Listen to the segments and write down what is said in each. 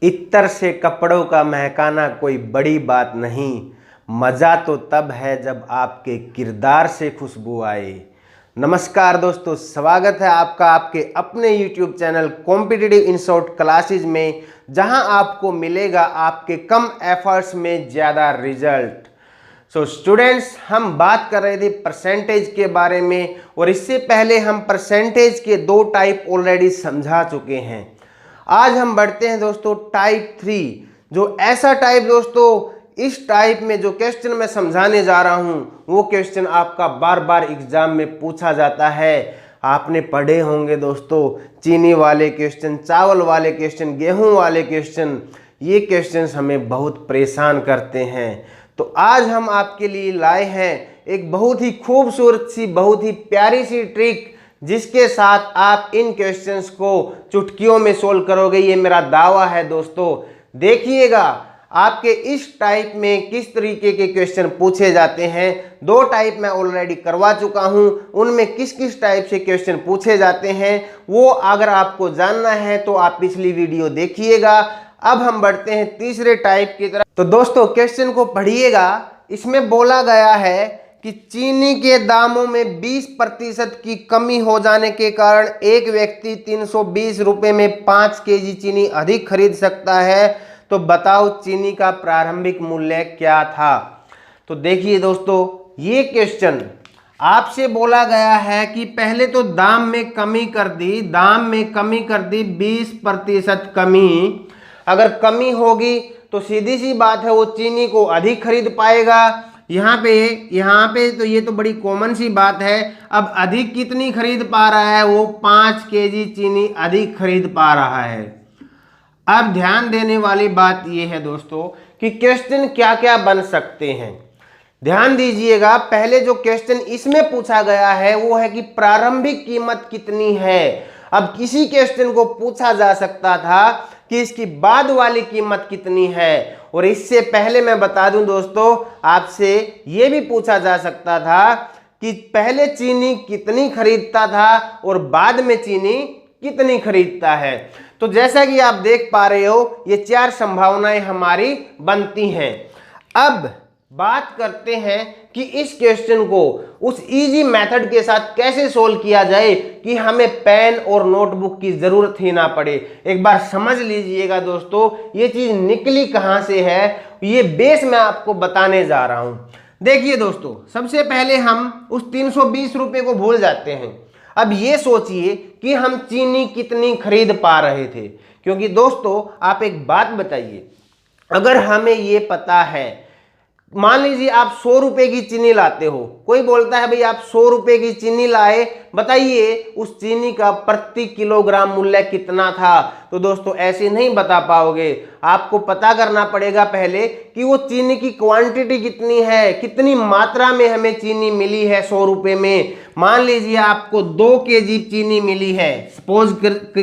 इत्तर से कपड़ों का महकाना कोई बड़ी बात नहीं, मज़ा तो तब है जब आपके किरदार से खुशबू आए। नमस्कार दोस्तों, स्वागत है आपका आपके अपने YouTube channel competitive in short classes में, जहां आपको मिलेगा आपके कम एफर्ट्स में ज़्यादा रिजल्ट। सो स्टूडेंट्स, हम बात कर रहे थे परसेंटेज के बारे में, और इससे पहले हम परसेंटेज के दो टाइप ऑलरेडी समझा चुके हैं। आज हम बढ़ते हैं दोस्तों टाइप 3, जो ऐसा टाइप दोस्तों, इस टाइप में जो क्वेश्चन मैं समझाने जा रहा हूं वो क्वेश्चन आपका बार बार एग्जाम में पूछा जाता है। आपने पढ़े होंगे दोस्तों, चीनी वाले क्वेश्चन, चावल वाले क्वेश्चन, गेहूं वाले क्वेश्चन। ये क्वेश्चंस हमें बहुत परेशान करते हैं। तो आज हम आपके लिए लाए हैं एक बहुत ही खूबसूरत सी, बहुत ही प्यारी सी ट्रिक, जिसके साथ आप इन क्वेश्चंस को चुटकियों में सोल्व करोगे। ये मेरा दावा है दोस्तों। देखिएगा आपके इस टाइप में किस तरीके के क्वेश्चन पूछे जाते हैं। दो टाइप मैं ऑलरेडी करवा चुका हूं, उनमें किस किस टाइप से क्वेश्चन पूछे जाते हैं वो अगर आपको जानना है तो आप पिछली वीडियो देखिएगा। अब हम बढ़ते हैं तीसरे टाइप की तरफ। तो दोस्तों क्वेश्चन को पढ़िएगा। इसमें बोला गया है कि चीनी के दामों में 20% की कमी हो जाने के कारण एक व्यक्ति 320 रुपये में 5 केजी चीनी अधिक खरीद सकता है। तो बताओ चीनी का प्रारंभिक मूल्य क्या था। तो देखिए दोस्तों, ये क्वेश्चन आपसे बोला गया है कि पहले तो दाम में कमी कर दी, 20% कमी। अगर कमी होगी तो सीधी सी बात है वो चीनी को अधिक खरीद पाएगा। यहाँ पे तो ये तो बड़ी कॉमन सी बात है। अब अधिक कितनी खरीद पा रहा है वो? 5 केजी चीनी अधिक खरीद पा रहा है। अब ध्यान देने वाली बात ये है दोस्तों कि क्वेश्चन क्या क्या बन सकते हैं। ध्यान दीजिएगा, पहले जो क्वेश्चन इसमें पूछा गया है वो है कि प्रारंभिक कीमत कितनी है। अब किसी क्वेश्चन को पूछा जा सकता था कि इसकी बाद वाली कीमत कितनी है, और इससे पहले मैं बता दूं दोस्तों, आपसे ये भी पूछा जा सकता था कि पहले चीनी कितनी खरीदता था और बाद में चीनी कितनी खरीदता है। तो जैसा कि आप देख पा रहे हो, ये 4 संभावनाएं हमारी बनती हैं। अब बात करते हैं कि इस क्वेश्चन को उस इजी मेथड के साथ कैसे सोल्व किया जाए कि हमें पेन और नोटबुक की जरूरत ही ना पड़े। एक बार समझ लीजिएगा दोस्तों, ये चीज निकली कहां से है, ये बेस मैं आपको बताने जा रहा हूं। देखिए दोस्तों, सबसे पहले हम उस 320 रुपये को भूल जाते हैं। अब ये सोचिए कि हम चीनी कितनी खरीद पा रहे थे, क्योंकि दोस्तों आप एक बात बताइए, अगर हमें ये पता है, मान लीजिए आप 100 रुपए की चीनी लाते हो, कोई बोलता है भाई आप 100 रुपए की चीनी लाए, बताइए उस चीनी का प्रति किलोग्राम मूल्य कितना था। तो दोस्तों ऐसे नहीं बता पाओगे, आपको पता करना पड़ेगा पहले कि वो चीनी की क्वांटिटी कितनी है, कितनी मात्रा में हमें चीनी मिली है 100 रुपए में। मान लीजिए आपको 2 केजी चीनी मिली है, सपोज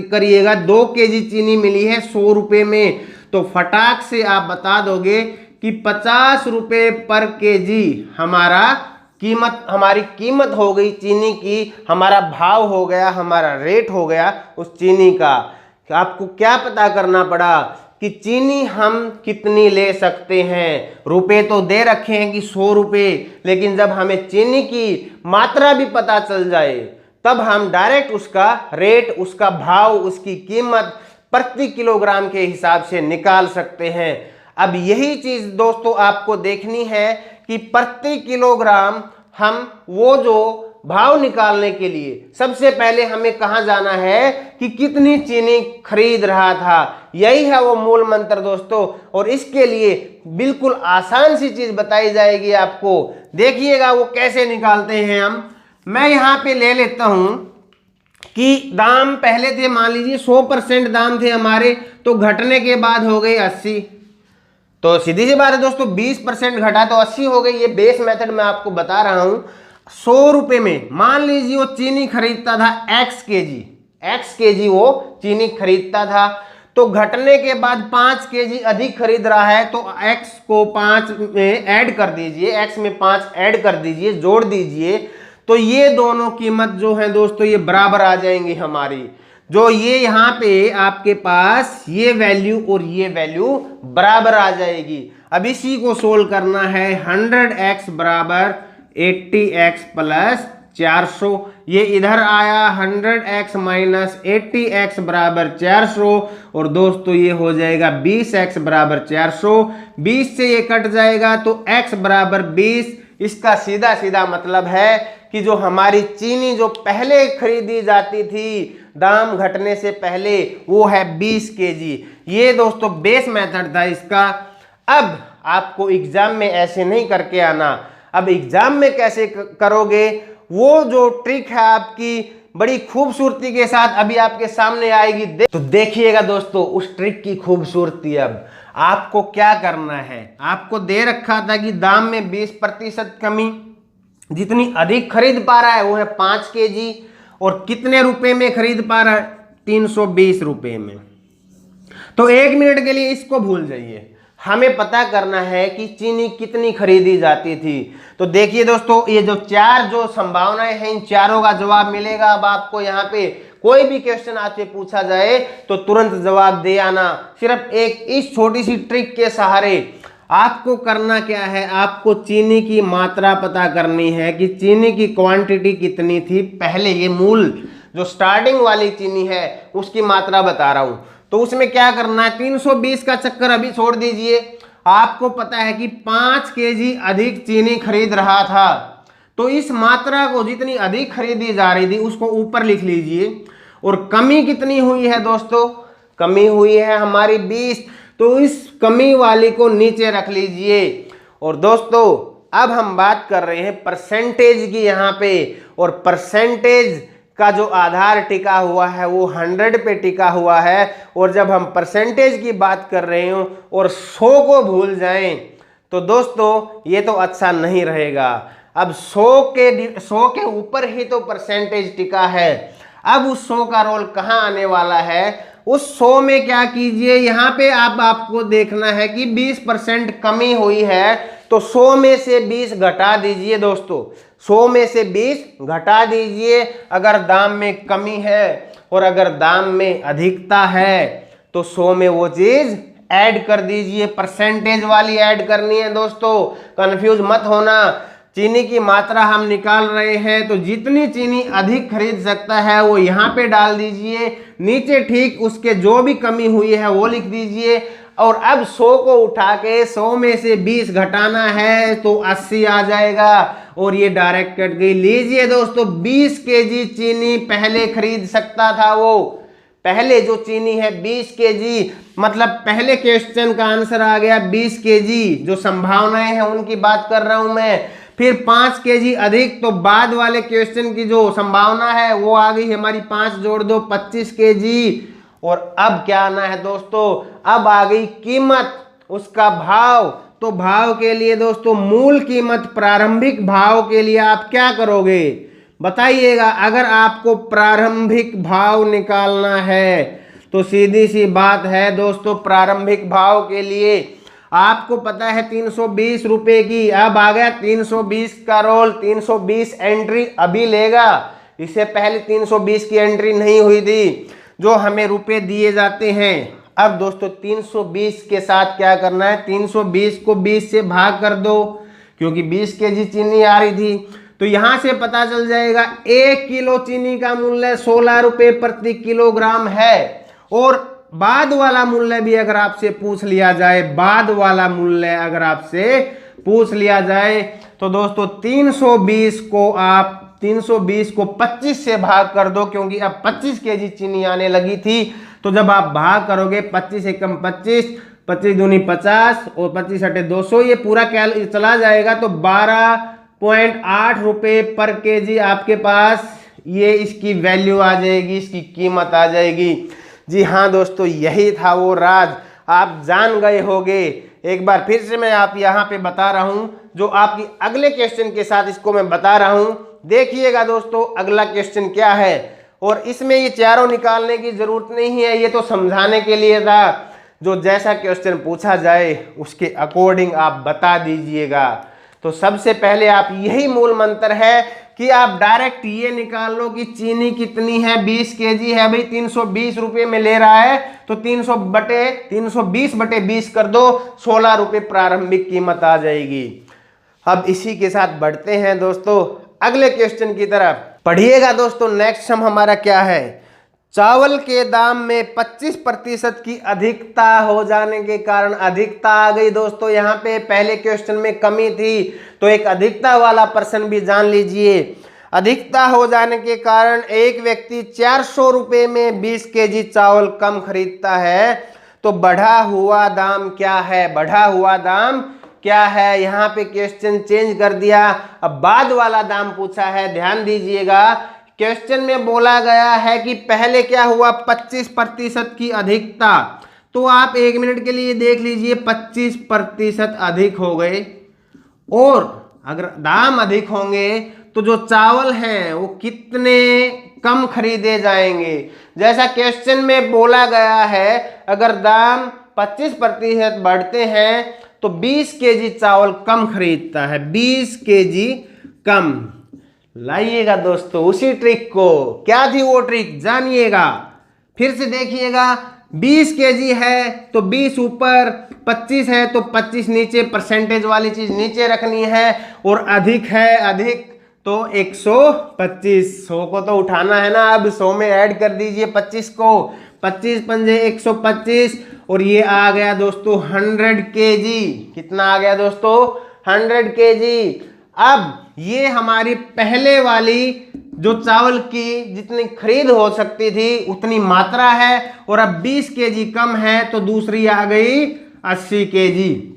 करिएगा 2 केजी चीनी मिली है 100 रुपए में, तो फटाक से आप बता दोगे कि 50 रुपये पर केजी हमारी कीमत हो गई चीनी की, हमारा भाव हो गया, हमारा रेट हो गया उस चीनी का। आपको क्या पता करना पड़ा कि चीनी हम कितनी ले सकते हैं। रुपए तो दे रखे हैं कि 100 रुपये, लेकिन जब हमें चीनी की मात्रा भी पता चल जाए तब हम डायरेक्ट उसका रेट, उसका भाव, उसकी कीमत प्रति किलोग्राम के हिसाब से निकाल सकते हैं। अब यही चीज दोस्तों आपको देखनी है कि प्रति किलोग्राम हम वो जो भाव निकालने के लिए सबसे पहले हमें कहां जाना है कि कितनी चीनी खरीद रहा था। यही है वो मूल मंत्र दोस्तों, और इसके लिए बिल्कुल आसान सी चीज बताई जाएगी आपको। देखिएगा वो कैसे निकालते हैं हम। मैं यहां पे ले लेता हूं कि दाम पहले थे, मान लीजिए 100% दाम थे हमारे, तो घटने के बाद हो गए 80। तो सीधी सी बात है दोस्तों, 20% घटा तो 80 हो गई। ये बेस मेथड मैं आपको बता रहा हूं। 100 रुपए में मान लीजिए वो चीनी खरीदता था x केजी वो चीनी खरीदता था, तो घटने के बाद 5 केजी अधिक खरीद रहा है, तो x को 5 में ऐड कर दीजिए, x में 5 ऐड कर दीजिए, जोड़ दीजिए, तो ये दोनों कीमत जो है दोस्तों ये बराबर आ जाएंगी हमारी। जो ये यहाँ पे आपके पास ये वैल्यू और ये वैल्यू बराबर आ जाएगी। अब इसी को सोल्व करना है। 100x बराबर 80x प्लस 400, ये इधर आया 100x माइनस 80x बराबर 400, और दोस्तों ये हो जाएगा 20x बराबर 400। 20 से ये कट जाएगा तो x बराबर 20। इसका सीधा सीधा मतलब है कि जो हमारी चीनी जो पहले खरीदी जाती थी दाम घटने से पहले, वो है 20 kg। ये दोस्तों बेस मेथड था इसका। अब आपको एग्जाम में ऐसे नहीं करके आना। अब एग्जाम में कैसे करोगे, वो जो ट्रिक है आपकी बड़ी खूबसूरती के साथ अभी आपके सामने आएगी। तो देखिएगा दोस्तों उस ट्रिक की खूबसूरती। अब आपको क्या करना है, आपको दे रखा था कि दाम में 20% कमी, जितनी अधिक खरीद पा रहा है वो है 5 kg, और कितने रुपए में खरीद पा रहा है, 320 रुपए में। तो 1 मिनट के लिए इसको भूल जाइए, हमें पता करना है कि चीनी कितनी खरीदी जाती थी। तो देखिए दोस्तों, ये जो चार जो संभावनाएं हैं, इन चारों का जवाब मिलेगा। अब आपको यहाँ पे कोई भी क्वेश्चन आपसे पूछा जाए तो तुरंत जवाब दे आना। सिर्फ एक इस छोटी सी ट्रिक के सहारे आपको करना क्या है, आपको चीनी की मात्रा पता करनी है कि चीनी की क्वांटिटी कितनी थी पहले। ये मूल जो स्टार्टिंग वाली चीनी है उसकी मात्रा बता रहा हूं। तो उसमें क्या करना है, 320 का चक्कर अभी छोड़ दीजिए। आपको पता है कि 5 kg अधिक चीनी खरीद रहा था, तो इस मात्रा को जितनी अधिक खरीदी जा रही थी उसको ऊपर लिख लीजिए। और कमी कितनी हुई है दोस्तों, कमी हुई है हमारी 20, तो इस कमी वाली को नीचे रख लीजिए। और दोस्तों अब हम बात कर रहे हैं परसेंटेज की यहाँ पे, और परसेंटेज का जो आधार टिका हुआ है वो 100 पे टिका हुआ है। और जब हम परसेंटेज की बात कर रहे हो और 100 को भूल जाएं तो दोस्तों ये तो अच्छा नहीं रहेगा। अब 100 के ऊपर ही तो परसेंटेज टिका है। अब उस 100 का रोल कहाँ आने वाला है, उस 100 में क्या कीजिए, यहाँ पे आपको देखना है कि 20% कमी हुई है, तो 100 में से 20 घटा दीजिए दोस्तों। 100 में से 20 घटा दीजिए अगर दाम में कमी है, और अगर दाम में अधिकता है तो 100 में वो चीज ऐड कर दीजिए। परसेंटेज वाली ऐड करनी है दोस्तों, कंफ्यूज मत होना। चीनी की मात्रा हम निकाल रहे हैं, तो जितनी चीनी अधिक खरीद सकता है वो यहाँ पे डाल दीजिए, नीचे ठीक उसके जो भी कमी हुई है वो लिख दीजिए। और अब 100 को उठा के 100 में से 20 घटाना है तो 80 आ जाएगा, और ये डायरेक्ट कट गई। लीजिए दोस्तों, 20 kg चीनी पहले खरीद सकता था वो। पहले जो चीनी है 20 kg, मतलब पहले क्वेश्चन का आंसर आ गया 20 kg। जो संभावनाएं हैं उनकी बात कर रहा हूं मैं। फिर 5 kg अधिक, तो बाद वाले क्वेश्चन की जो संभावना है वो आ गई हमारी 5 जोड़ दो 25 kg। और अब क्या आना है दोस्तों, अब आ गई कीमत, उसका भाव। तो भाव के लिए दोस्तों मूल कीमत, प्रारंभिक भाव के लिए आप क्या करोगे बताइएगा। अगर आपको प्रारंभिक भाव निकालना है तो सीधी सी बात है दोस्तों, प्रारंभिक भाव के लिए आपको पता है 320 रुपए की। अब आ गया 320 का रोल, 320 एंट्री अभी लेगा। इससे पहले 320 की एंट्री नहीं हुई थी जो हमें रुपए दिए जाते हैं। अब दोस्तों 320 के साथ क्या करना है, 320 को 20 से भाग कर दो, क्योंकि 20 kg चीनी आ रही थी। तो यहां से पता चल जाएगा 1 किलो चीनी का मूल्य 16 रुपए प्रति किलोग्राम है। और बाद वाला मूल्य भी अगर आपसे पूछ लिया जाए, बाद वाला मूल्य अगर आपसे पूछ लिया जाए तो दोस्तों 320 को आप 320 को 25 से भाग कर दो, क्योंकि अब 25 kg चीनी आने लगी थी। तो जब आप भाग करोगे 25 एकम 25, 25 दूनी 50 और 25 हटे 200, ये पूरा क्या चला जाएगा, तो 12.8 रुपए पर kg आपके पास ये इसकी वैल्यू आ जाएगी, इसकी कीमत आ जाएगी। जी हाँ दोस्तों, यही था वो राज, आप जान गए होंगे। एक बार फिर से मैं आप यहाँ पे बता रहा हूँ, जो आपकी अगले क्वेश्चन के साथ इसको मैं बता रहा हूँ। देखिएगा दोस्तों अगला क्वेश्चन क्या है, और इसमें ये चारों निकालने की जरूरत नहीं है, ये तो समझाने के लिए था। जो जैसा क्वेश्चन पूछा जाए उसके अकॉर्डिंग आप बता दीजिएगा। तो सबसे पहले आप, यही मूल मंत्र है कि आप डायरेक्ट ये निकाल लो कि चीनी कितनी है, 20 केजी है भाई, 320 रुपये में ले रहा है, तो 320/20 कर दो, 16 रुपये प्रारंभिक कीमत आ जाएगी। अब इसी के साथ बढ़ते हैं दोस्तों अगले क्वेश्चन की तरफ। पढ़िएगा दोस्तों, नेक्स्ट सम हमारा क्या है। चावल के दाम में 25% की अधिकता हो जाने के कारण, अधिकता आ गई दोस्तों यहाँ पे, पहले क्वेश्चन में कमी थी तो एक अधिकता वाला प्रश्न भी जान लीजिए। अधिकता हो जाने के कारण एक व्यक्ति 400 रुपये में 20 केजी चावल कम खरीदता है, तो बढ़ा हुआ दाम क्या है, बढ़ा हुआ दाम क्या है। यहाँ पे क्वेश्चन चेंज कर दिया, अब बाद वाला दाम पूछा है। ध्यान दीजिएगा, क्वेश्चन में बोला गया है कि पहले क्या हुआ, 25% की अधिकता, तो आप 1 मिनट के लिए देख लीजिए, 25% अधिक हो गए, और अगर दाम अधिक होंगे तो जो चावल हैं वो कितने कम खरीदे जाएंगे। जैसा क्वेश्चन में बोला गया है, अगर दाम 25% बढ़ते हैं तो 20 केजी चावल कम खरीदता है, 20 केजी कम। लाइएगा दोस्तों उसी ट्रिक को, क्या थी वो ट्रिक जानिएगा, फिर से देखिएगा। 20 केजी है तो 20 ऊपर, 25 है तो 25 नीचे, परसेंटेज वाली चीज नीचे रखनी है, और अधिक है, अधिक तो 125, 100 को तो उठाना है ना, अब 100 में ऐड कर दीजिए 25 को, 25 पंजे 125, और ये आ गया दोस्तों 100 केजी। कितना आ गया दोस्तों, 100 केजी। अब ये हमारी पहले वाली जो चावल की जितनी खरीद हो सकती थी उतनी मात्रा है, और अब 20 केजी कम है, तो दूसरी आ गई 80 केजी।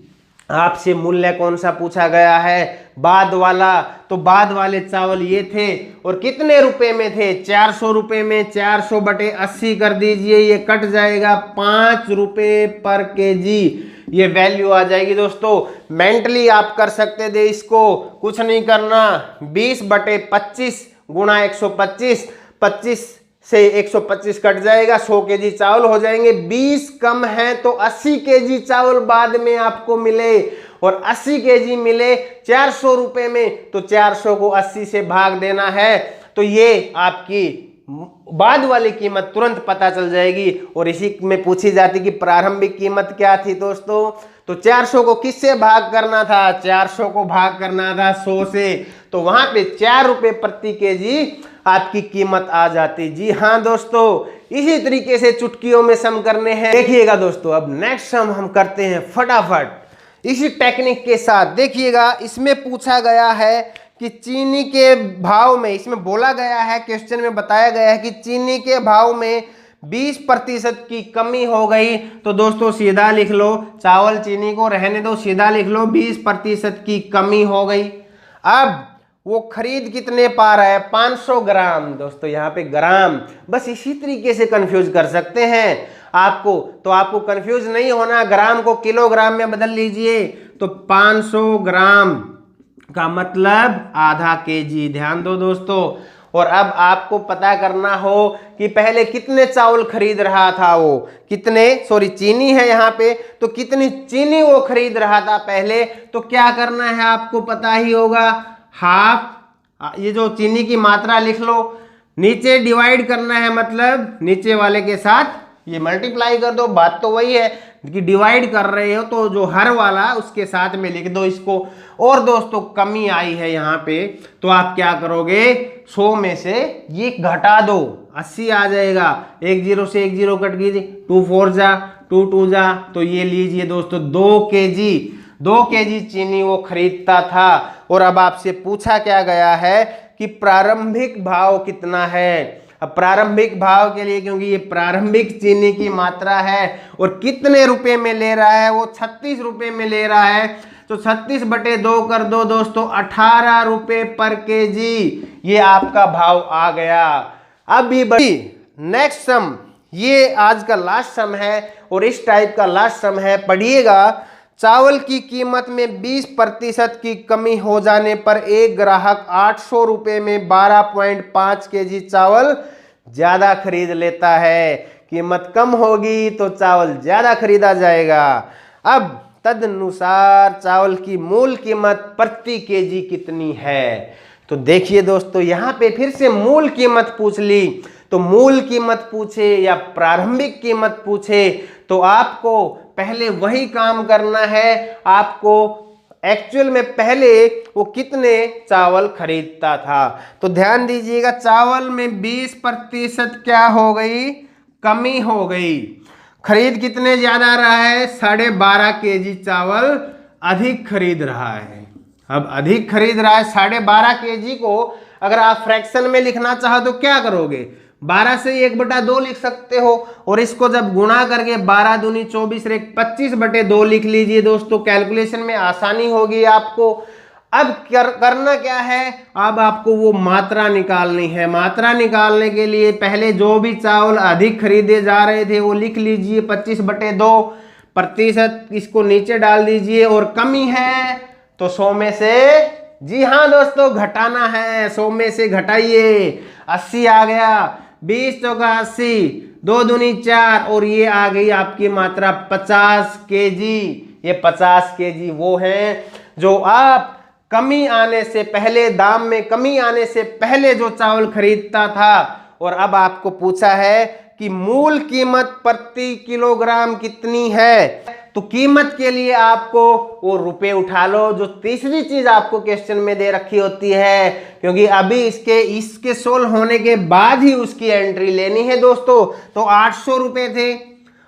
आपसे मूल्य कौन सा पूछा गया है, बाद वाला, तो बाद वाले चावल ये थे, और कितने रुपए में थे, 400 रुपए में। 400/80 कर दीजिए, ये कट जाएगा 5 रुपए पर केजी, ये वैल्यू आ जाएगी दोस्तों। मेंटली आप कर सकते थे इसको, कुछ नहीं करना, 20/25 गुणा 125, 25 से 125 कट जाएगा, 100 केजी चावल हो जाएंगे। 20 कम है तो 80 केजी चावल बाद में आपको मिले, और 80 केजी मिले 400 रुपए में, तो 400 को 80 से भाग देना है, तो ये आपकी बाद वाली कीमत तुरंत पता चल जाएगी। और इसी में पूछी जाती कि प्रारंभिक कीमत क्या थी दोस्तों, तो 400 को किससे भाग करना था, 400 को भाग करना था 100 से, तो वहां पे 4 रुपए प्रति केजी आपकी कीमत आ जाती। जी हाँ दोस्तों, इसी तरीके से चुटकियों में सम करने हैं। देखिएगा दोस्तों, अब नेक्स्ट सम हम करते हैं फटाफट इसी टेक्निक के साथ। देखिएगा, इसमें पूछा गया है कि चीनी के भाव में, इसमें बोला गया है, क्वेश्चन में बताया गया है कि चीनी के भाव में 20% की कमी हो गई, तो दोस्तों सीधा लिख लो, चावल चीनी को रहने दो, सीधा लिख लो 20% की कमी हो गई। अब वो खरीद कितने पा रहा है, 500 ग्राम। दोस्तों यहाँ पे ग्राम, बस इसी तरीके से कंफ्यूज कर सकते हैं आपको, तो आपको कंफ्यूज नहीं होना, ग्राम को किलोग्राम में बदल लीजिए, तो 500 ग्राम का मतलब आधा केजी। ध्यान दो दोस्तों, और अब आपको पता करना हो कि पहले कितने चावल खरीद रहा था वो, कितने, सॉरी चीनी है यहाँ पे, तो कितनी चीनी वो खरीद रहा था पहले, तो क्या करना है आपको पता ही होगा, हाफ, ये जो चीनी की मात्रा लिख लो, नीचे डिवाइड करना है, मतलब नीचे वाले के साथ ये मल्टीप्लाई कर दो, बात तो वही है कि डिवाइड कर रहे हो, तो जो हर वाला उसके साथ में लिख दो इसको। और दोस्तों कमी आई है यहाँ पे, तो आप क्या करोगे, 100 में से ये घटा दो, 80 आ जाएगा, 1 0 से 1 0 कट कीजिए, 2 4 जा, 2 2 जा, तो ये लीजिए दोस्तों 2 केजी चीनी वो खरीदता था। और अब आपसे पूछा क्या गया है कि प्रारंभिक भाव कितना है। अब प्रारंभिक भाव के लिए, क्योंकि ये प्रारंभिक चीनी की मात्रा है, और कितने रुपए में ले रहा है, वो 36 रुपए में ले रहा है, तो 36/2 कर दो दोस्तों, 18 रुपए पर केजी, ये आपका भाव आ गया। अब भी बड़ी नेक्स्ट सम, ये आज का लास्ट सम है, और इस टाइप का लास्ट सम है, पढ़िएगा। चावल की कीमत में 20% की कमी हो जाने पर एक ग्राहक 800 रुपये में 12.5 केजी चावल ज़्यादा खरीद लेता है। कीमत कम होगी तो चावल ज़्यादा खरीदा जाएगा। अब तदनुसार चावल की मूल कीमत प्रति केजी कितनी है, तो देखिए दोस्तों, यहाँ पे फिर से मूल कीमत पूछ ली। तो मूल कीमत पूछे या प्रारंभिक कीमत पूछे तो आपको पहले वही काम करना है। आपको एक्चुअल में पहले वो कितने चावल खरीदता था। तो ध्यान दीजिएगा, चावल में 20% क्या हो गई, कमी हो गई। खरीद कितने ज्यादा रहा है, 12.5 kg चावल अधिक खरीद रहा है। अब अधिक खरीद रहा है 12.5 kg को अगर आप फ्रैक्शन में लिखना चाहो तो क्या करोगे, 12 से 1/2 लिख सकते हो, और इसको जब गुणा करके 12 दूनी 24 रे 25/2 लिख लीजिए दोस्तों। कैलकुलेशन में आसानी होगी आपको। अब करना क्या है, अब आपको वो मात्रा निकालनी है। मात्रा निकालने के लिए पहले जो भी चावल अधिक खरीदे जा रहे थे वो लिख लीजिए 25/2%, इसको नीचे डाल दीजिए। और कमी है तो 100 में से, जी हाँ दोस्तों, घटाना है। 100 में से घटाइए, 80 आ गया, 20 चौका 80, 2 दूनी 4, और ये आ गई आपकी मात्रा 50 kg। ये 50 kg वो है जो आप कमी आने से पहले, दाम में कमी आने से पहले जो चावल खरीदता था। और अब आपको पूछा है कि मूल कीमत प्रति किलोग्राम कितनी है। तो कीमत के लिए आपको वो रुपए उठा लो, जो तीसरी चीज आपको क्वेश्चन में दे रखी होती है, क्योंकि अभी इसके सोल्व होने के बाद ही उसकी एंट्री लेनी है दोस्तों। तो 800 रुपए थे,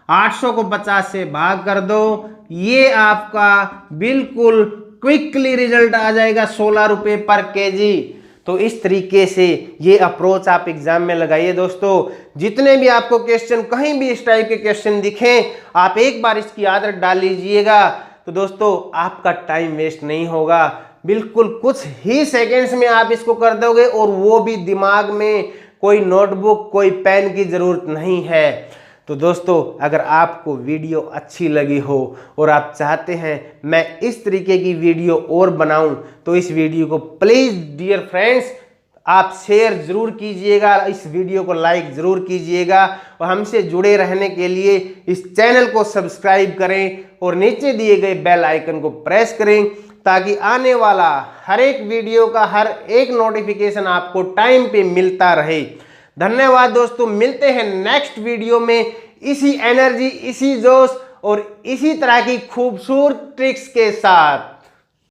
800 को 50 से भाग कर दो, ये आपका बिल्कुल क्विकली रिजल्ट आ जाएगा 16 रुपए पर केजी। तो इस तरीके से ये अप्रोच आप एग्जाम में लगाइए दोस्तों। जितने भी आपको क्वेश्चन, कहीं भी इस टाइप के क्वेश्चन दिखें, आप एक बार इसकी आदत डाल लीजिएगा तो दोस्तों आपका टाइम वेस्ट नहीं होगा। बिल्कुल कुछ ही सेकेंड्स में आप इसको कर दोगे, और वो भी दिमाग में कोई नोटबुक, कोई पेन की जरूरत नहीं है। तो दोस्तों, अगर आपको वीडियो अच्छी लगी हो और आप चाहते हैं मैं इस तरीके की वीडियो और बनाऊं, तो इस वीडियो को प्लीज़ डियर फ्रेंड्स आप शेयर ज़रूर कीजिएगा, इस वीडियो को लाइक ज़रूर कीजिएगा, और हमसे जुड़े रहने के लिए इस चैनल को सब्सक्राइब करें और नीचे दिए गए बेल आइकन को प्रेस करें, ताकि आने वाला हर एक वीडियो का हर एक नोटिफिकेशन आपको टाइम पे मिलता रहे। धन्यवाद दोस्तों, मिलते हैं नेक्स्ट वीडियो में इसी एनर्जी, इसी जोश और इसी तरह की खूबसूरत ट्रिक्स के साथ।